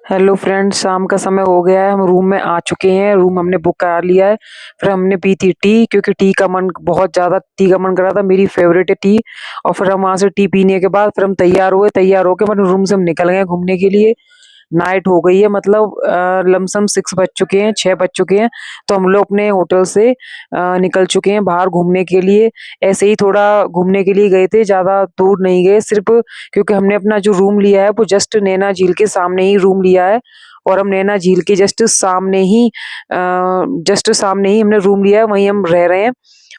Hello friends, शाम का समय हो गया है। हम रूम में आ चुके हैं। रूम हमने बुक करा लिया है। फिर हमने पी थी टी, क्योंकि टी का मन बहुत ज़्यादा टी का मन कर रहा था। मेरी फेवरेट है टी। और फिर हम वहाँ से टी पीने के बाद फिर हम तैयार हुए। तैयार होके मतलब रूम से हम निकल गए घूमने के लिए। नाइट हो गई है, मतलब लमसम 6 बज चुके हैं, 6 बज चुके हैं। तो हम लोग अपने होटल से निकल चुके हैं बाहर घूमने के लिए। ऐसे ही थोड़ा घूमने के लिए गए थे, ज़्यादा दूर नहीं गए। सिर्फ क्योंकि हमने अपना जो रूम लिया है वो जस्ट नैना झील के सामने ही रूम लिया है। और हम नैना झील के जस्ट सामने ही हमने रूम लिया है, वहीं हम रह रहे हैं।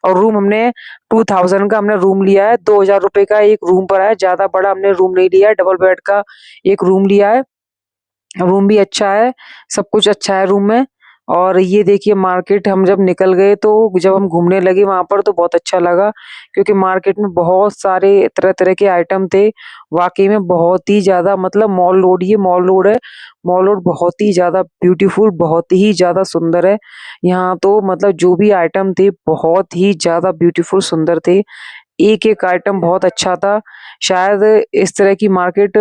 और रूम हमने 2000 का हमने रूम लिया है। 2000 रुपए का एक रूम पर है। ज्यादा बड़ा हमने रूम नहीं लिया है, डबल बेड का एक रूम लिया है। रूम भी अच्छा है, सब कुछ अच्छा है रूम में। और ये देखिए, मार्केट हम जब निकल गए तो जब हम घूमने लगे वहां पर तो बहुत अच्छा लगा, क्योंकि मार्केट में बहुत सारे तरह तरह के आइटम थे। वाकई में बहुत ही ज्यादा, मतलब मॉल रोड, ये मॉल रोड है। मॉल रोड बहुत ही ज्यादा ब्यूटीफुल, बहुत ही ज्यादा सुंदर है। यहाँ तो मतलब जो भी आइटम थे बहुत ही ज्यादा ब्यूटीफुल सुंदर थे। एक एक आइटम बहुत अच्छा था। शायद इस तरह की मार्केट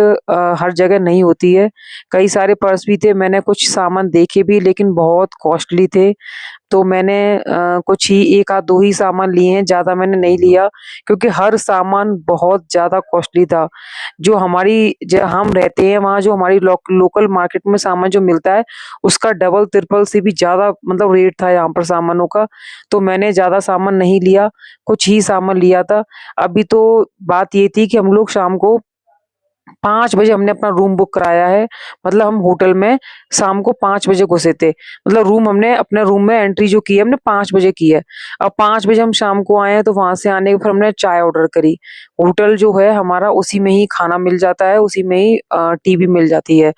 हर जगह नहीं होती है। कई सारे पर्स भी थे, मैंने कुछ सामान देखे भी, लेकिन बहुत कॉस्टली थे। तो मैंने कुछ ही एक आध दो ही सामान लिए हैं, ज़्यादा मैंने नहीं लिया, क्योंकि हर सामान बहुत ज़्यादा कॉस्टली था। जो हमारी जहाँ हम रहते हैं वहाँ जो हमारी लोकल मार्केट में सामान जो मिलता है उसका डबल ट्रिपल से भी ज़्यादा मतलब रेट था यहाँ पर सामानों का। तो मैंने ज़्यादा सामान नहीं लिया, कुछ ही सामान लिया था। अभी तो बात ये थी कि हम लोग शाम को 5 बजे हमने अपना रूम बुक कराया है। मतलब हम होटल में शाम को 5 बजे घुसे थे। मतलब रूम हमने अपने रूम में एंट्री जो की है हमने 5 बजे की है। अब 5 बजे हम शाम को आए हैं, तो वहां से आने के फिर हमने चाय ऑर्डर करी। होटल जो है हमारा उसी में ही खाना मिल जाता है, उसी में ही टी भी मिल जाती है।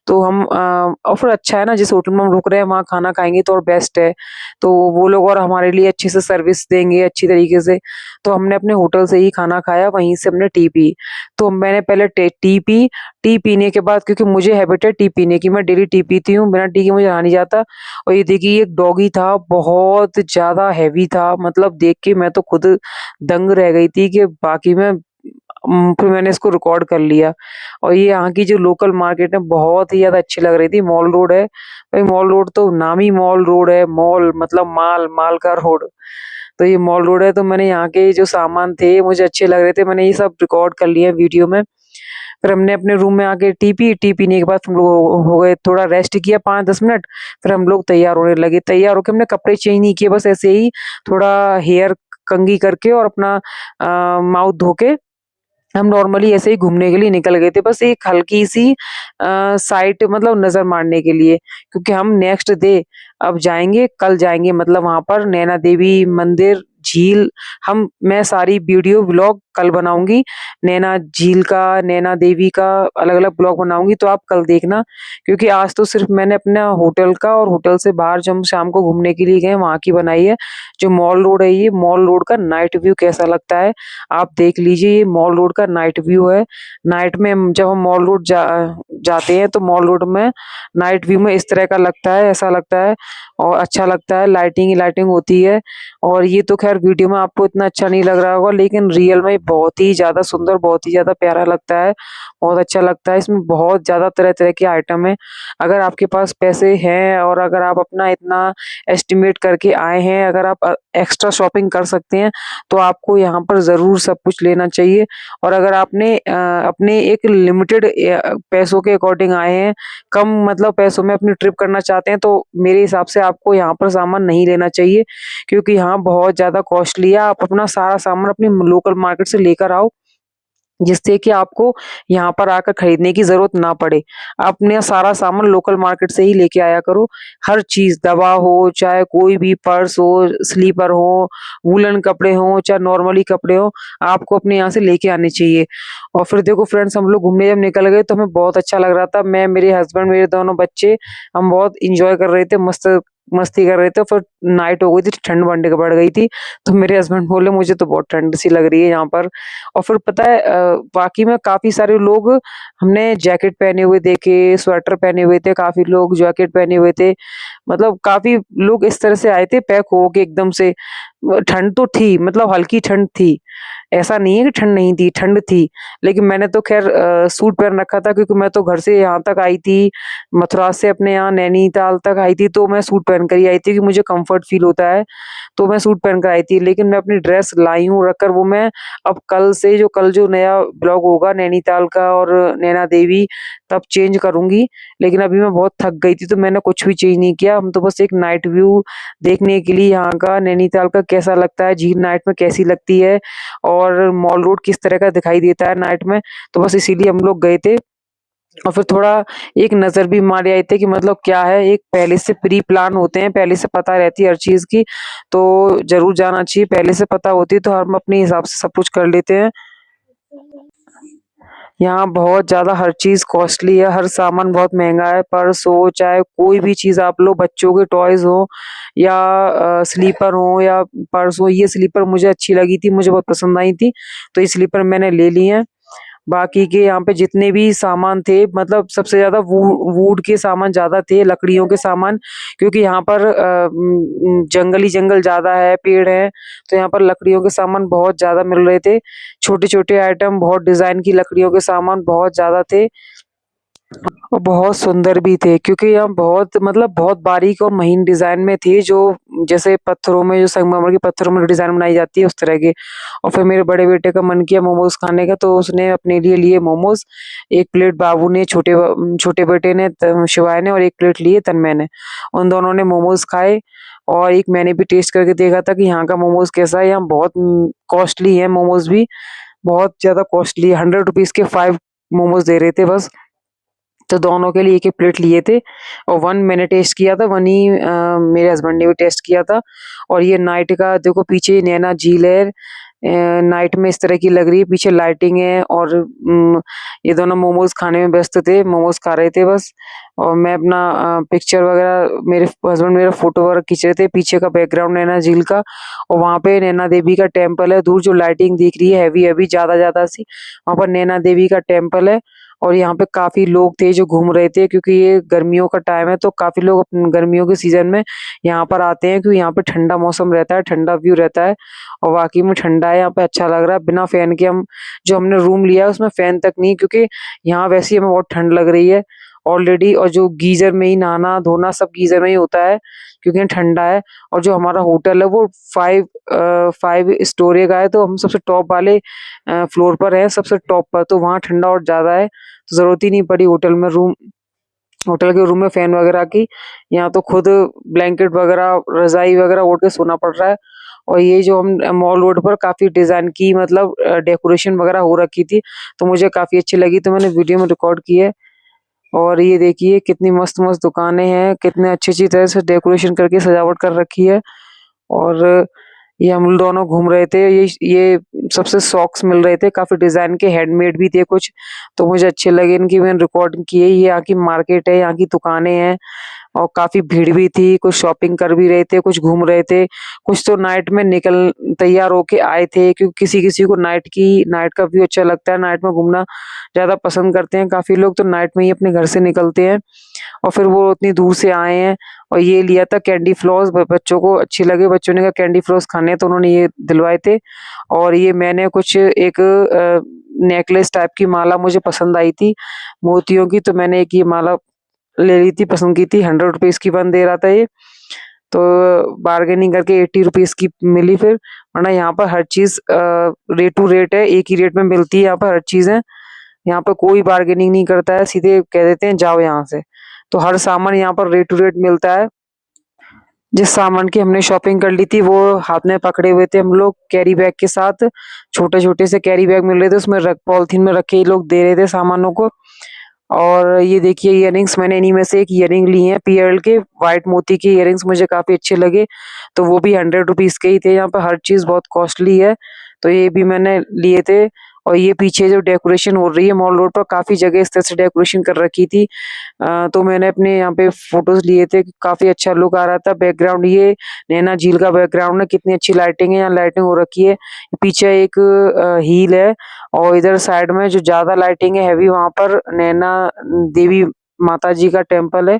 तो हम और फिर अच्छा है ना, जिस होटल में हम रुक रहे हैं वहाँ खाना खाएंगे तो और बेस्ट है। तो वो लोग और हमारे लिए अच्छे से सर्विस देंगे अच्छी तरीके से। तो हमने अपने होटल से ही खाना खाया, वहीं से हमने टी पी। तो मैंने पहले टी पी। टी पीने के बाद, क्योंकि मुझे हैबिट है टी पीने की, मैं डेली टी पीती हूँ, बिना टी के मुझे रहा नहीं जाता। और ये देखिए, एक डॉगी था, बहुत ज्यादा हैवी था। मतलब देख के मैं तो खुद दंग रह गई थी कि बाकी में फिर मैंने इसको रिकॉर्ड कर लिया। और ये यहाँ की जो लोकल मार्केट है बहुत ही ज्यादा अच्छी लग रही थी। मॉल रोड है भाई, मॉल रोड तो नाम ही मॉल रोड है। मॉल मतलब माल, माल का रोड। तो ये मॉल रोड है। तो मैंने यहाँ के जो सामान थे मुझे अच्छे लग रहे थे, मैंने ये सब रिकॉर्ड कर लिया वीडियो में। फिर हमने अपने रूम में आके टी पीने के बाद हम लोग हो गए, थोड़ा रेस्ट किया 5-10 मिनट। फिर हम लोग तैयार होने लगे। तैयार होके हमने कपड़े चेंज नहीं किए, बस ऐसे ही थोड़ा हेयर कंघी करके और अपना माउथ धो के हम नॉर्मली ऐसे ही घूमने के लिए निकल गए थे। बस एक हल्की सी साइट, मतलब नजर मारने के लिए, क्योंकि हम नेक्स्ट डे अब जाएंगे, कल जाएंगे, मतलब वहां पर नैना देवी मंदिर, झील। मैं सारी वीडियो ब्लॉग कल बनाऊंगी। नैना झील का, नैना देवी का अलग अलग ब्लॉग बनाऊंगी, तो आप कल देखना। क्योंकि आज तो सिर्फ मैंने अपना होटल का और होटल से बाहर जो हम शाम को घूमने के लिए गए वहां की बनाई है। जो मॉल रोड है, ये मॉल रोड का नाइट व्यू कैसा लगता है आप देख लीजिए। ये मॉल रोड का नाइट व्यू है। नाइट में जब हम मॉल रोड जाते हैं तो मॉल रोड में नाइट व्यू में इस तरह का लगता है, ऐसा लगता है। और अच्छा लगता है, लाइटिंग ही लाइटिंग होती है। और ये तो खैर वीडियो में आपको इतना अच्छा नहीं लग रहा होगा, लेकिन रियल में बहुत ही ज्यादा सुंदर, बहुत ही ज्यादा प्यारा लगता है। बहुत अच्छा लगता है। इसमें बहुत ज्यादा तरह तरह के आइटम है। अगर आपके पास पैसे हैं और अगर आप अपना इतना एस्टिमेट करके आए हैं, अगर आप एक्स्ट्रा शॉपिंग कर सकते हैं, तो आपको यहाँ पर ज़रूर सब कुछ लेना चाहिए। और अगर आपने अपने एक लिमिटेड पैसों के अकॉर्डिंग आए हैं, कम मतलब पैसों में अपनी ट्रिप करना चाहते हैं, तो मेरे हिसाब से आपको यहाँ पर सामान नहीं लेना चाहिए, क्योंकि यहाँ बहुत ज़्यादा कॉस्टली है। आप अपना सारा सामान अपनी लोकल मार्केट से लेकर आओ, जिससे कि आपको यहाँ पर आकर खरीदने की जरूरत ना पड़े। आप अपने सारा सामान लोकल मार्केट से ही लेके आया करो। हर चीज, दवा हो, चाहे कोई भी पर्स हो, स्लीपर हो, वूलन कपड़े हो, चाहे नॉर्मली कपड़े हो, आपको अपने यहाँ से लेके आने चाहिए। और फिर देखो फ्रेंड्स, हम लोग घूमने जब निकल गए तो हमें बहुत अच्छा लग रहा था। मैं, मेरे हस्बैंड, मेरे दोनों बच्चे, हम बहुत इंजॉय कर रहे थे, मस्त मस्ती कर रहे थे। फिर नाइट हो गई थी, ठंड बढ़ गई थी, तो मेरे हस्बैंड बोले मुझे तो बहुत ठंड सी लग रही है यहाँ पर। और फिर पता है बाकी में काफ़ी सारे लोग हमने जैकेट पहने हुए देखे, स्वेटर पहने हुए थे, काफ़ी लोग जैकेट पहने हुए थे। मतलब काफ़ी लोग इस तरह से आए थे पैक हो के एकदम से। ठंड तो थी, मतलब हल्की ठंड थी। ऐसा नहीं है कि ठंड नहीं थी, ठंड थी। लेकिन मैंने तो ख़ैर सूट पहन रखा था क्योंकि मैं तो घर से यहाँ तक आई थी, मथुरा से अपने यहाँ नैनीताल तक आई थी, तो मैं सूट पहन कर ही आई थी कि मुझे कम्फ़र्ट फ़ील होता है, तो मैं सूट पहन कर आई थी। लेकिन मैं अपनी ड्रेस लाई हूँ रखकर, वो मैं अब कल जो नया ब्लॉग होगा नैनीताल का और नैना देवी, तब चेंज करूँगी। लेकिन अभी मैं बहुत थक गई थी, तो मैंने कुछ भी चेंज नहीं किया। हम तो बस एक नाइट व्यू देखने के लिए यहाँ का नैनीताल का कैसा लगता है, झील नाइट में कैसी लगती है और मॉल रोड किस तरह का दिखाई देता है नाइट में, तो बस इसीलिए हम लोग गए थे। और फिर थोड़ा एक नज़र भी मार आए थे कि मतलब क्या है, एक पहले से प्री प्लान होते हैं, पहले से पता रहती है हर चीज़ की, तो ज़रूर जाना चाहिए। पहले से पता होती है तो हम अपने हिसाब से सब कुछ कर लेते हैं। यहाँ बहुत ज़्यादा हर चीज़ कॉस्टली है, हर सामान बहुत महँगा है, पर्स हो चाहे कोई भी चीज़ आप लो, बच्चों के टॉयज़ हो या स्लीपर हो या पर्स हो। ये स्लीपर मुझे अच्छी लगी थी, मुझे बहुत पसंद आई थी, तो ये स्लीपर मैंने ले ली हैं। बाकी के यहाँ पे जितने भी सामान थे, मतलब सबसे ज़्यादा वुड के सामान ज़्यादा थे, लकड़ियों के सामान, क्योंकि यहाँ पर जंगल ही जंगल ज़्यादा है, पेड़ हैं, तो यहाँ पर लकड़ियों के सामान बहुत ज़्यादा मिल रहे थे। छोटे-छोटे आइटम, बहुत डिज़ाइन की लकड़ियों के सामान बहुत ज़्यादा थे। और बहुत सुंदर भी थे क्योंकि यहाँ बहुत, मतलब बहुत बारीक और महीन डिज़ाइन में थे, जो जैसे पत्थरों में, जो संगमरमर के पत्थरों में डिज़ाइन बनाई जाती है उस तरह के। और फिर मेरे बड़े बेटे का मन किया मोमोज़ खाने का, तो उसने अपने लिए मोमोज़। 1 प्लेट बाबू ने, छोटे बेटे ने, शिवाय ने, और 1 प्लेट लिए तन्मय ने। उन दोनों ने मोमोज़ खाए और एक मैंने भी टेस्ट करके देखा था कि यहाँ का मोमोज़ कैसा है। यहाँ बहुत कॉस्टली है मोमोज़ भी, बहुत ज़्यादा कॉस्टली है। ₹100 के 5 मोमोज़ दे रहे थे बस। तो दोनों के लिए एक-एक प्लेट लिए थे और 1 मैंने टेस्ट किया था, 1 ही मेरे हस्बैंड ने भी टेस्ट किया था। और ये नाइट का देखो, पीछे नैना झील है, नाइट में इस तरह की लग रही है, पीछे लाइटिंग है और ये दोनों मोमोज़ खाने में व्यस्त थे, मोमोज़ खा रहे थे बस। और मैं अपना पिक्चर वगैरह, मेरे हस्बैंड मेरा फ़ोटो वगैरह खींच रहे थे, पीछे का बैकग्राउंड नैना झील का। और वहाँ पे नैना देवी का टेम्पल है, दूर जो लाइटिंग दिख रही है हेवी-हेवी, ज़्यादा-ज़्यादा सी, वहाँ पर नैना देवी का टेम्पल है। और यहाँ पे काफ़ी लोग थे जो घूम रहे थे, क्योंकि ये गर्मियों का टाइम है, तो काफ़ी लोग गर्मियों के सीज़न में यहाँ पर आते हैं, क्योंकि यहाँ पे ठंडा मौसम रहता है, ठंडा व्यू रहता है और वाक़ई में ठंडा है, यहाँ पे अच्छा लग रहा है। बिना फ़ैन के हमने रूम लिया है उसमें फ़ैन तक नहीं, क्योंकि यहाँ वैसे ही हमें बहुत ठंड लग रही है ऑलरेडी। और जो गीज़र में ही नहाना-धोना सब गीज़र में ही होता है, क्योंकि यहाँ ठंडा है। और जो हमारा होटल है वो 5 स्टोरी का है, तो हम सबसे टॉप वाले फ्लोर पर है, सबसे टॉप पर, तो वहाँ ठंडा और ज़्यादा है, तो ज़रूरत ही नहीं पड़ी होटल के रूम में फ़ैन वगैरह की। यहाँ तो खुद ब्लैंकेट वगैरह, रज़ाई वगैरह ओढ़ के सोना पड़ रहा है। और ये जो हम मॉल रोड पर काफ़ी डिज़ाइन की, मतलब डेकोरेशन वगैरह हो रखी थी, तो मुझे काफ़ी अच्छी लगी, तो मैंने वीडियो में रिकॉर्ड की है। और ये देखिए कितनी मस्त-मस्त दुकानें हैं, कितने अच्छी-अच्छी तरह से डेकोरेशन करके सजावट कर रखी है। और ये हम दोनों घूम रहे थे, ये सबसे सॉक्स मिल रहे थे, काफ़ी डिज़ाइन के, हैंडमेड भी थे कुछ, तो मुझे अच्छे लगे इनकी, मैंने रिकॉर्डिंग की है। ये यहाँ की मार्केट है, यहाँ की दुकानें हैं और काफ़ी भीड़ भी थी, कुछ शॉपिंग कर भी रहे थे, कुछ घूम रहे थे, कुछ तो नाइट में तैयार होके आए थे, क्योंकि किसी-किसी को नाइट का व्यू अच्छा लगता है, नाइट में घूमना ज़्यादा पसंद करते हैं। काफ़ी लोग तो नाइट में ही अपने घर से निकलते हैं और फिर वो उतनी दूर से आए हैं। और ये लिया था कैंडी फ्लॉस, बच्चों को अच्छी लगे, बच्चों ने कहा कैंडी फ्लॉस खाने हैं, तो उन्होंने ये दिलवाए थे। और ये मैंने कुछ एक नेकलेस टाइप की माला मुझे पसंद आई थी मोतियों की, तो मैंने एक ये माला ले ली थी, पसंद की थी। ₹100 की 1 दे रहा था ये, तो बार्गेनिंग करके ₹80 की मिली फिर। वरना यहाँ पर हर चीज़ रेट टू रेट है, एक ही रेट में मिलती है यहाँ पर हर चीज़ें। यहाँ पे कोई बार्गेनिंग नहीं करता है, सीधे कह देते हैं जाओ यहाँ से। तो हर सामान यहाँ पर रेट टू रेट मिलता है। जिस सामान की हमने शॉपिंग कर ली थी, वो हाथ में पकड़े हुए थे हम लोग कैरी बैग के साथ। छोटे-छोटे से कैरी बैग मिल रहे थे, उसमें पॉलिथीन में रख के ये लोग दे रहे थे सामानों को। और ये देखिए इयररिंग्स, मैंने इन्हीं में से एक इयररिंग ली है पीएल के, व्हाइट मोती के इयररिंग्स मुझे काफ़ी अच्छे लगे, तो वो भी ₹100 के ही थे। यहाँ पे हर चीज़ बहुत कॉस्टली है, तो ये भी मैंने लिए थे। और ये पीछे जो डेकोरेशन हो रही है मॉल रोड पर, काफ़ी जगह इस तरह से डेकोरेशन कर रखी थी। तो मैंने अपने यहाँ पे फ़ोटोज़ लिए थे, काफ़ी अच्छा लुक आ रहा था। बैकग्राउंड ये नैना झील का बैकग्राउंड है, कितनी अच्छी लाइटिंग है, यहाँ लाइटिंग हो रखी है। पीछे एक हिल है और इधर साइड में जो ज़्यादा लाइटिंग है हैवी, वहाँ पर नैना देवी माता जी का टेम्पल है।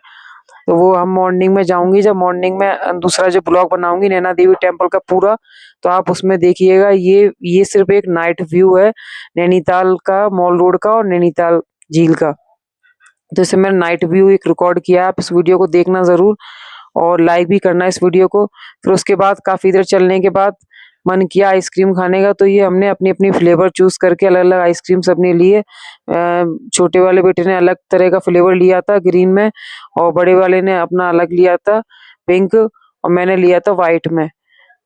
तो वो हम मॉर्निंग में जाऊँगी, जब मॉर्निंग में दूसरा जो ब्लॉग बनाऊँगी नैना देवी टेम्पल का पूरा, तो आप उसमें देखिएगा। ये सिर्फ़ एक नाइट व्यू है नैनीताल का, मॉल रोड का और नैनीताल झील का। तो इससे मैंने नाइट व्यू एक रिकॉर्ड किया है, आप इस वीडियो को देखना ज़रूर और लाइक भी करना इस वीडियो को। फिर उसके बाद काफ़ी देर चलने के बाद मन किया आइसक्रीम खाने का, तो ये हमने अपनी-अपनी फ्लेवर चूज़ करके अलग-अलग आइसक्रीम्स अपने लिए। छोटे वाले बेटे ने अलग तरह का फ्लेवर लिया था ग्रीन में और बड़े वाले ने अपना अलग लिया था पिंक और मैंने लिया था व्हाइट में।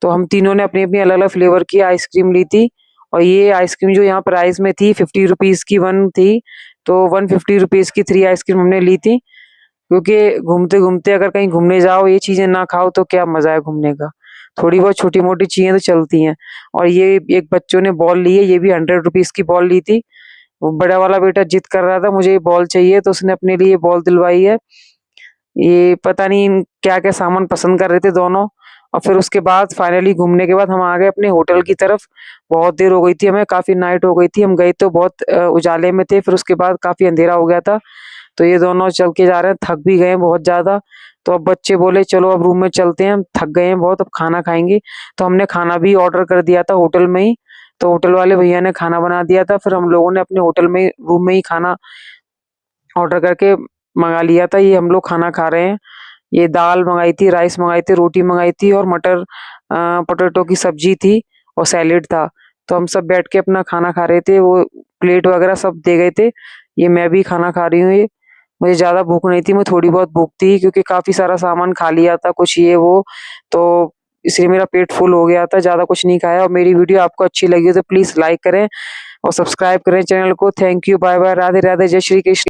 तो हम तीनों ने अपनी-अपनी अलग-अलग फ्लेवर की आइसक्रीम ली थी और ये आइसक्रीम जो यहाँ प्राइस में थी 50 रुपीज़ की 1 थी, तो 150 रुपीज़ की 3 आइसक्रीम हमने ली थी। क्योंकि घूमते-घूमते अगर कहीं घूमने जाओ, ये चीज़ें ना खाओ तो क्या मज़ा है घूमने का। थोड़ी बहुत छोटी-मोटी चीज़ें तो चलती हैं। और ये एक बच्चों ने बॉल ली है, ये भी 100 रुपीज़ की बॉल ली थी। वो बड़ा वाला बेटा जिद कर रहा था मुझे ये बॉल चाहिए, तो उसने अपने लिए बॉल दिलवाई है। ये पता नहीं क्या-क्या सामान पसंद कर रहे थे दोनों। और फिर उसके बाद फाइनली घूमने के बाद हम आ गए अपने होटल की तरफ। बहुत देर हो गई थी हमें, काफ़ी नाइट हो गई थी। हम गए तो बहुत उजाले में थे, फिर उसके बाद काफ़ी अंधेरा हो गया था। तो ये दोनों चल के जा रहे हैं, थक भी गए हैं बहुत ज़्यादा। तो अब बच्चे बोले चलो अब रूम में चलते हैं, हम थक गए हैं बहुत, अब खाना खाएँगे। तो हमने खाना भी ऑर्डर कर दिया था होटल में ही। तो होटल वाले भैया ने खाना बना दिया था, फिर हम लोगों ने अपने होटल में रूम में ही खाना ऑर्डर करके मँगा लिया था। ये हम लोग खाना खा रहे हैं। ये दाल मँगाई थी, राइस मँगाई थी, रोटी मँगाई थी और मटर पोटैटो की सब्जी थी और सैलेड था। तो हम सब बैठ के अपना खाना खा रहे थे, वो प्लेट वगैरह सब दे गए थे। ये मैं भी खाना खा रही हूँ ये। मुझे ज़्यादा भूख नहीं थी, मैं थोड़ी बहुत भूख थी क्योंकि काफ़ी सारा सामान खा लिया था, कुछ ये वो, तो इसलिए मेरा पेट फुल हो गया था, ज़्यादा कुछ नहीं खाया। और मेरी वीडियो आपको अच्छी लगी हो तो प्लीज़ लाइक करें और सब्सक्राइब करें चैनल को। थैंक यू, बाय-बाय, राधे-राधे, जय श्री कृष्ण।